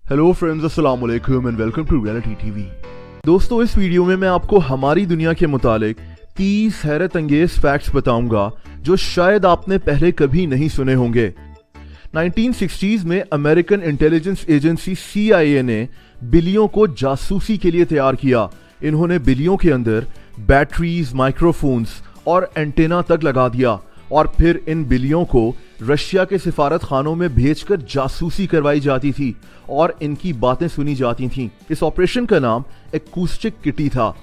Hello friends, अस्सलाम वालेकुम and welcome to reality TV. दोस्तों, इस वीडियो में मैं आपको हमारी दुनिया के मुतालिक 30 हैरत अंगेज फैक्ट्स बताऊंगा जो शायद आपने पहले कभी नहीं सुने होंगे। 1960s में अमेरिकन इंटेलिजेंस एजेंसी CIA ने बिल्लियों को जासूसी के लिए तैयार किया। इन्होंने बिल्लियों के अंदर बैटरीज, माइक्रोफोन्स और एंटेना तक लगा दिया और फिर इन बिल्लियों को रशिया के सिफारत खानों में भेजकर जासूसी करवाई जाती थी और इनकी बातें सुनी जाती थीं। इस ऑपरेशन का नाम एकूस्टिक किटी था।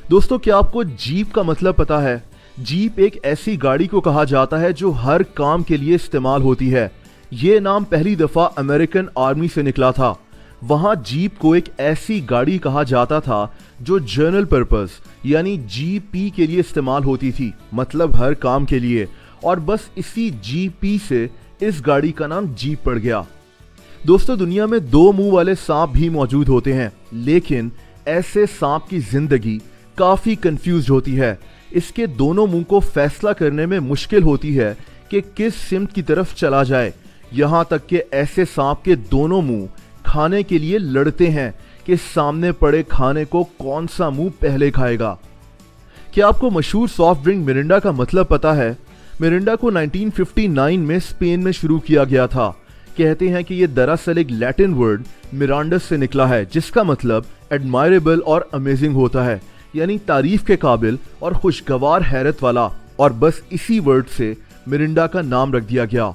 दोस्तों, क्या आपको जीप का मतलब पता है? जीप एक ऐसी गाड़ी को कहा जाता है जो हर काम के लिए इस्तेमाल होती है। ये नाम पहली दफा अमेरिकन आर्मी से निकला था। वहां जीप को एक ऐसी गाड़ी कहा जाता था जो जनरल पर्पस यानी GP के लिए इस्तेमाल होती थी, मतलब हर काम के लिए, और बस इसी GP से इस गाड़ी का नाम जीप पड़ गया। दोस्तों, दुनिया में 2 मुंह वाले सांप भी मौजूद होते हैं, लेकिन ऐसे सांप की जिंदगी काफी कंफ्यूज होती है। इसके दोनों मुंह को फैसला करने में मुश्किल होती है कि किस सिमत की तरफ चला जाए। यहां तक कि ऐसे सांप के दोनों मुंह खाने के लिए लड़ते हैं कि सामने पड़े खाने को कौन सा मुंह पहले खाएगा। क्या आपको मशहूर सॉफ्ट ड्रिंक मिरिंडा का मतलब पता है? मिरिंडा को 1959 में स्पेन में शुरू किया गया था। कहते हैं कि यह दरअसल एक लैटिन वर्ड मिरांडस से निकला है, जिसका मतलब एडमायरेबल और अमेजिंग होता है, यानी तारीफ के काबिल और खुशगवार हैरत वाला, और बस इसी वर्ड से मिरिंडा का नाम रख दिया गया।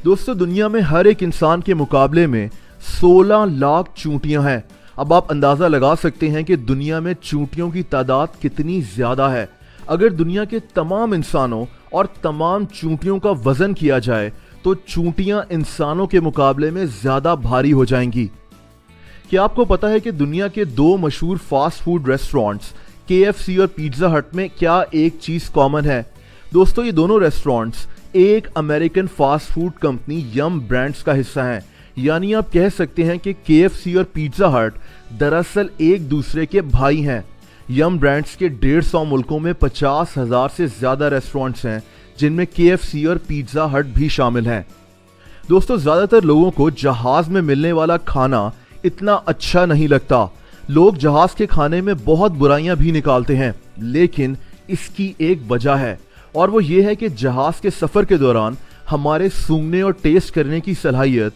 दोस्तों, दुनिया में हर एक इंसान के मुकाबले में 16 लाख चूंटियां हैं। अब आप अंदाजा लगा सकते हैं कि दुनिया में चूंटियों की तादाद कितनी ज्यादा है। अगर दुनिया के तमाम इंसानों और तमाम चूंटियों का वजन किया जाए तो चूंटियां इंसानों के मुकाबले में ज्यादा भारी हो जाएंगी। क्या आपको पता है कि दुनिया के 2 मशहूर फास्ट फूड रेस्टोरेंट्स KFC और पिज्जा हट में क्या एक चीज कॉमन है? दोस्तों, ये दोनों रेस्टोरेंट्स एक अमेरिकन फास्ट फूड कंपनी यम ब्रांड्स का हिस्सा हैं। यानी आप कह सकते हैं कि KFC और पिज्जा हट दरअसल एक दूसरे के भाई हैं। यम ब्रांड्स के 150 मुल्कों में 50,000 से ज्यादा रेस्टोरेंट्स हैं, जिनमें KFC और पिज्जा हट भी शामिल हैं। दोस्तों, ज्यादातर लोगों को जहाज में मिलने वाला खाना इतना अच्छा नहीं लगता। लोग जहाज के खाने में बहुत बुराइयां भी निकालते हैं, लेकिन इसकी एक वजह है, और वो ये है कि जहाज के सफर के दौरान हमारे सूंघने और टेस्ट करने की सलाहियत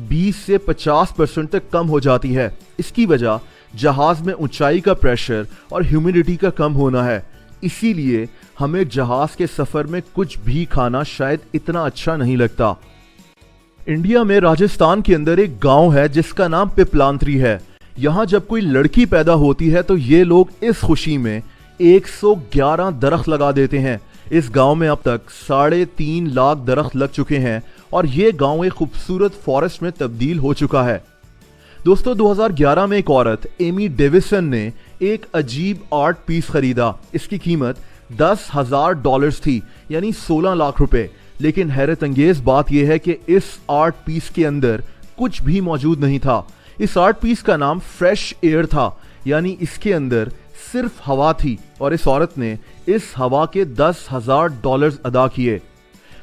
20 से 50% तक कम हो जाती है। इसकी वजह जहाज में ऊंचाई का प्रेशर और ह्यूमिडिटी का कम होना है। इसीलिए हमें जहाज के सफर में कुछ भी खाना शायद इतना अच्छा नहीं लगता। इंडिया में राजस्थान के अंदर एक गांव है जिसका नाम पिपलांत्री है। यहाँ जब कोई लड़की पैदा होती है तो ये लोग इस खुशी में 111 दरख्त लगा देते हैं। इस गांव में अब तक 3.5 लाख दरख्त लग चुके हैं और ये गांव एक खूबसूरत फॉरेस्ट में तब्दील हो चुका है। दोस्तों, 2011 में एक औरत एमी डेविसन ने एक अजीब आर्ट पीस खरीदा। इसकी कीमत $10,000 थी, यानी 16 लाख रुपए। लेकिन हैरत अंगेज बात यह है कि इस आर्ट पीस के अंदर कुछ भी मौजूद नहीं था। इस आर्ट पीस का नाम फ्रेश एयर था, यानी इसके अंदर सिर्फ हवा थी, और इस औरत ने इस हवा के $10,000 अदा किए।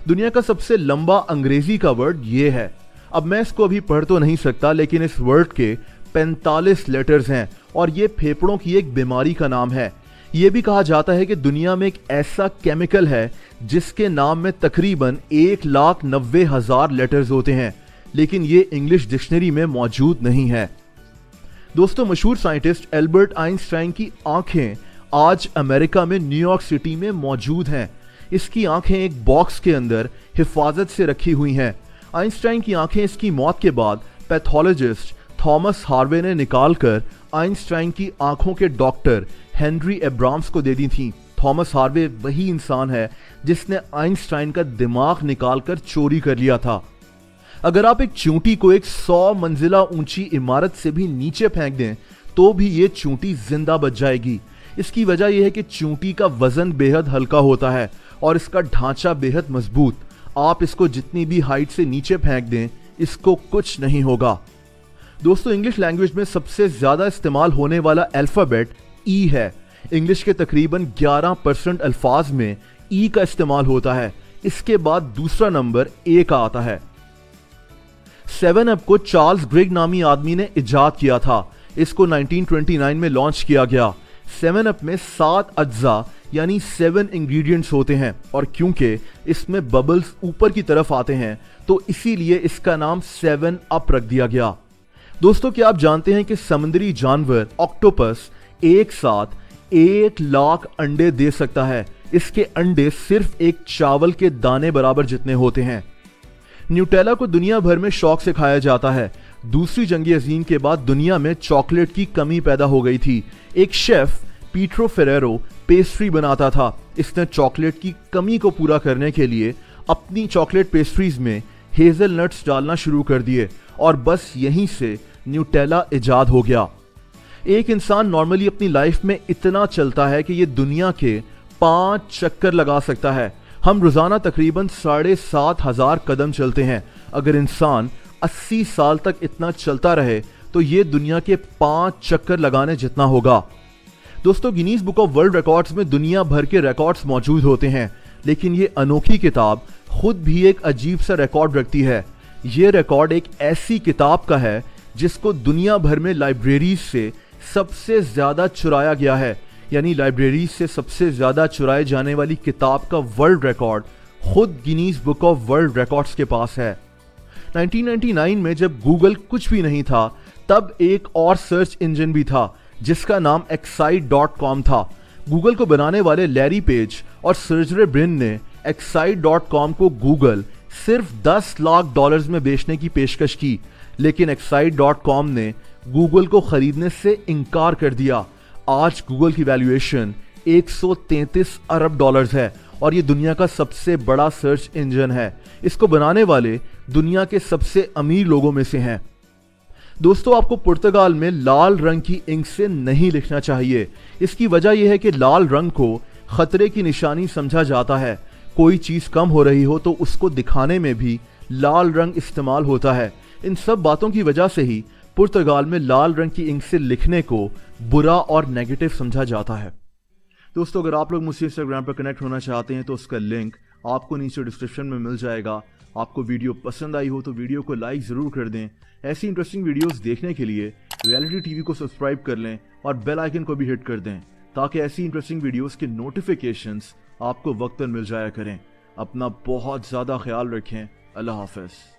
दुनिया का सबसे लंबा अंग्रेजी का वर्ड ये है। अब मैं इसको अभी पढ़ तो नहीं सकता, लेकिन इस वर्ड के 45 लेटर्स हैं और ये फेफड़ों की एक बीमारी का नाम है। ये भी कहा जाता है कि दुनिया में एक ऐसा केमिकल है जिसके नाम में तकरीबन 1,90,000 लेटर्स होते हैं, लेकिन ये इंग्लिश डिक्शनरी में मौजूद नहीं है। दोस्तों, मशहूर साइंटिस्ट एल्बर्ट आइंस्टाइन की आंखें आज अमेरिका में न्यूयॉर्क सिटी में मौजूद हैं। इसकी आंखें एक बॉक्स के अंदर हिफाजत से रखी हुई हैं। आइंस्टाइन की आंखें इसकी मौत के बाद पैथोलॉजिस्ट थॉमस हार्वे ने निकालकर आइंस्टाइन की आंखों के डॉक्टर हेनरी एब्राम्स को दे दी थीं। थॉमस हार्वे वही इंसान है जिसने आइंस्टाइन का दिमाग निकालकर चोरी कर लिया था। अगर आप एक चूंटी को एक 100 मंजिला ऊंची इमारत से भी नीचे फेंक दें तो भी ये चूंटी जिंदा बच जाएगी। इसकी वजह यह है कि चूंटी का वजन बेहद हल्का होता है और इसका ढांचा बेहद मजबूत। आप इसको जितनी भी हाइट से नीचे फेंक दें, इसको कुछ नहीं होगा। दोस्तों, इंग्लिश लैंग्वेज में सबसे ज्यादा इस्तेमाल होने वाला अल्फाबेट E है। इंग्लिश के तकरीबन 11% अल्फाज में E का इस्तेमाल होता है। इसके बाद दूसरा नंबर A का आता है। 7 अप को चार्ल्स ग्रेग नामी आदमी ने इजाद किया था। इसको 1929 में लॉन्च किया गया। 7 अप में 7 अज्जा यानी 7 इंग्रेडिएंट्स होते हैं और क्योंकि इसमें बबल्स ऊपर की तरफ आते हैं तो इसीलिए इसका नाम 7 अप रख दिया गया। दोस्तों, क्या आप जानते हैं कि समुद्री जानवर ऑक्टोपस एक साथ 1 लाख अंडे दे सकता है। इसके अंडे सिर्फ एक चावल के दाने बराबर जितने होते हैं। न्यूटेला को दुनिया भर में शौक से खाया जाता है। दूसरी जंग अजीम के बाद दुनिया में चॉकलेट की कमी पैदा हो गई थी। एक शेफ पीट्रो फेरेरो पेस्ट्री बनाता था। इसने चॉकलेट की कमी को पूरा करने के लिए अपनी चॉकलेट पेस्ट्रीज में हेजलनट्स डालना शुरू कर दिए और बस यहीं से न्यूटेला इजाद हो गया। एक इंसान नॉर्मली अपनी लाइफ में इतना चलता है कि ये दुनिया के 5 चक्कर लगा सकता है। हम रोजाना तकरीबन 7,500 कदम चलते हैं। अगर इंसान 80 साल तक इतना चलता रहे तो ये दुनिया के 5 चक्कर लगाने जितना होगा। दोस्तों, Guinness book of world records में दुनिया भर के रिकॉर्ड्स मौजूद होते हैं, लेकिन ये अनोखी किताब खुद भी एक अजीब सा रिकॉर्ड रखती है। ये रिकॉर्ड एक ऐसी किताब का है जिसको दुनिया भर में लाइब्रेरीज से सबसे ज्यादा चुराया गया है। यानी लाइब्रेरीज से सबसे ज्यादा चुराए जाने वाली किताब का वर्ल्ड रिकॉर्ड खुद Guinness book of world records के पास है। 1999 में जब गूगल कुछ भी नहीं था तब एक और सर्च इंजन भी था जिसका नाम excite.com था। गूगल को बनाने वाले लैरी पेज और सर्जरे ब्रिन ने excite.com को गूगल सिर्फ $10 लाख में बेचने की पेशकश की, लेकिन excite.com ने गूगल को खरीदने से इनकार कर दिया। आज गूगल की वैल्यूएशन 133 अरब डॉलर्स है और ये दुनिया का सबसे बड़ा सर्च इंजन है। इसको बनाने वाले दुनिया के सबसे अमीर लोगों में से हैं। दोस्तों, आपको पुर्तगाल में लाल रंग की इंक से नहीं लिखना चाहिए। इसकी वजह यह है कि लाल रंग को खतरे की निशानी समझा जाता है। कोई चीज कम हो रही हो तो उसको दिखाने में भी लाल रंग इस्तेमाल होता है। इन सब बातों की वजह से ही पुर्तगाल में लाल रंग की इंक से लिखने को बुरा और नेगेटिव समझा जाता है। दोस्तों, अगर आप लोग मुझसे इंस्टाग्राम पर कनेक्ट होना चाहते हैं तो उसका लिंक आपको नीचे डिस्क्रिप्शन में मिल जाएगा। आपको वीडियो पसंद आई हो तो वीडियो को लाइक जरूर कर दें। ऐसी इंटरेस्टिंग वीडियोस देखने के लिए रियलिटी टीवी को सब्सक्राइब कर लें और बेल आइकन को भी हिट कर दें ताकि ऐसी इंटरेस्टिंग वीडियोस के नोटिफिकेशंस आपको वक्तन मिल जाया करें। अपना बहुत ज़्यादा ख्याल रखें। अल्लाह हाफ़िज़।